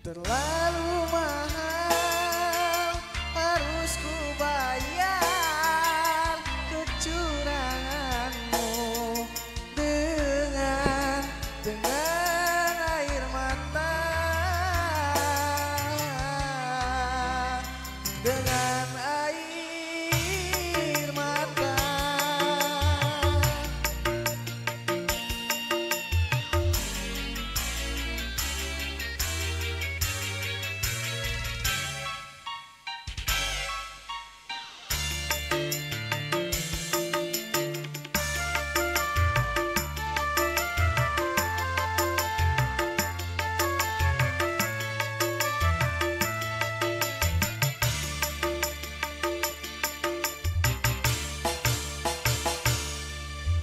Terlalu mahal harus ku bayar kecuranganmu dengan air mata, dengan air mata.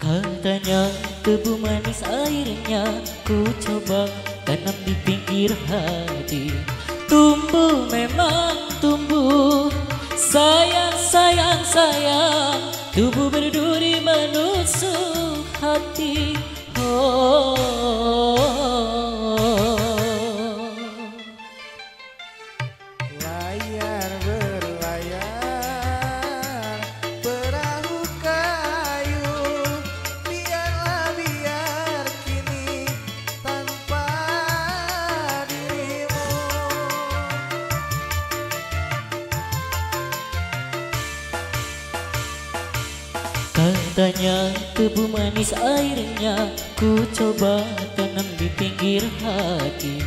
Katanya tebu manis airnya, ku coba tanam di pinggir hati. Tumbuh memang tumbuh, sayang sayang sayang, tubuh berduri menusuk hati. Oh, Layar berlayar perahu kayu, biarlah biar kini tanpa dirimu. katanya tebu manis airnya, ku coba tanam di pinggir hati.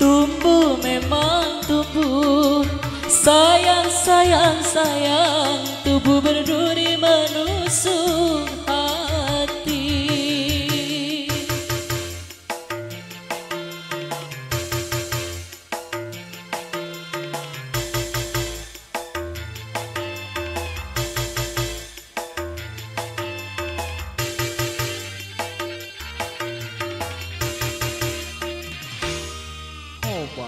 Tumbuh memang tumbuh, sayang sayang sayang, tubuh berduri menusuk hati. Coba.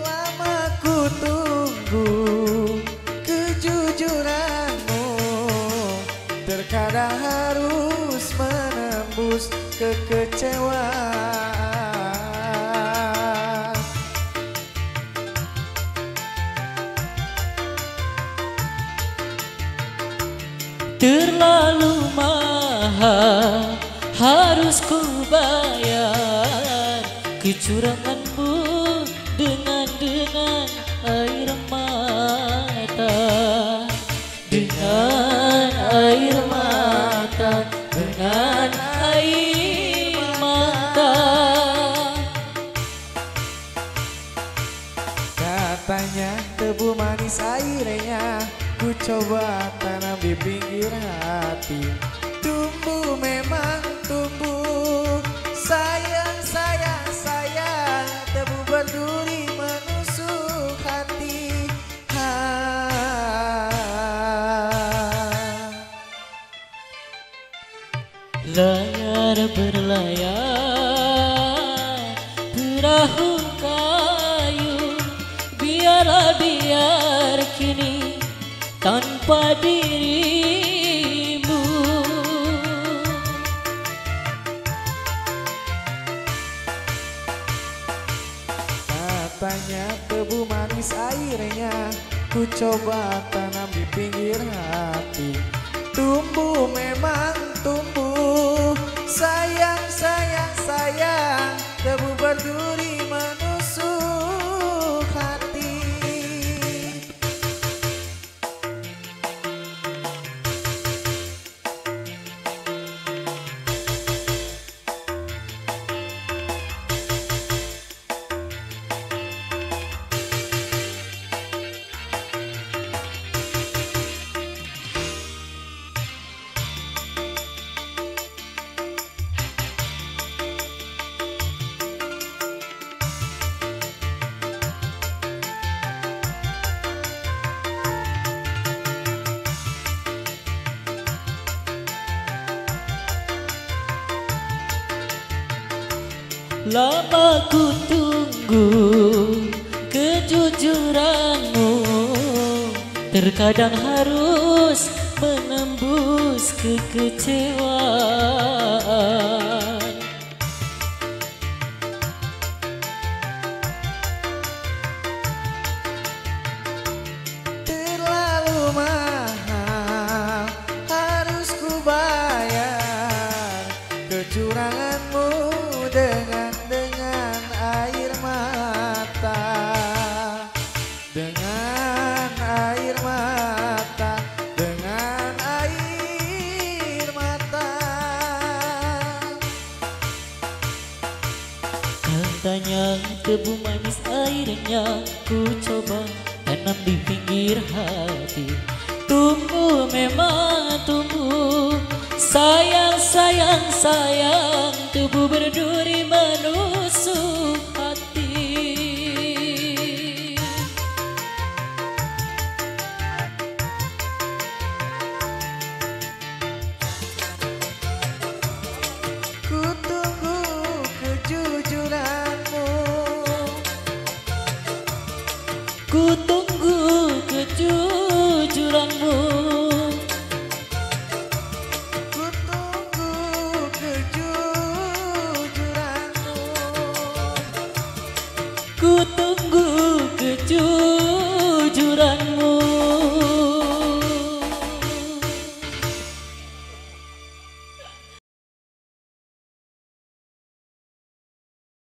Lama ku tunggu kejujuranmu, terkadang harus menembus kekecewaan. Terlalu mahal harus ku bayar kecuranganmu dengan air mata, dengan air mata, dengan air mata. Katanya tebu manis airnya, ku coba tanam di pinggir hati. Tumbuh memang tumbuh, sayang sayang sayang, tebu berduri menusuk hati. Layar berlayar perahu kayu, biarlah biar kini tanpa dirimu. Katanya tebu manis airnya, ku coba tanam di pinggir hati. Tumbuh memang tumbuh, sayang sayang sayang, tebu berduri menusuk hati. lama ku tunggu kejujuranmu, terkadang harus menembus kekecewaan. Terlalu mahal harus ku bayar kecuranganmu dengan air mata, dengan air mata, dengan air mata. Katanya tebu manis airnya ku coba tanam di pinggir hati. Tumbuh memang tumbuh, sayang sayang sayang, tubuh berduri menusuk hati. Ku tunggu kejujuranmu, Ku tunggu kejujuranmu, ku tunggu kejujuranmu. ku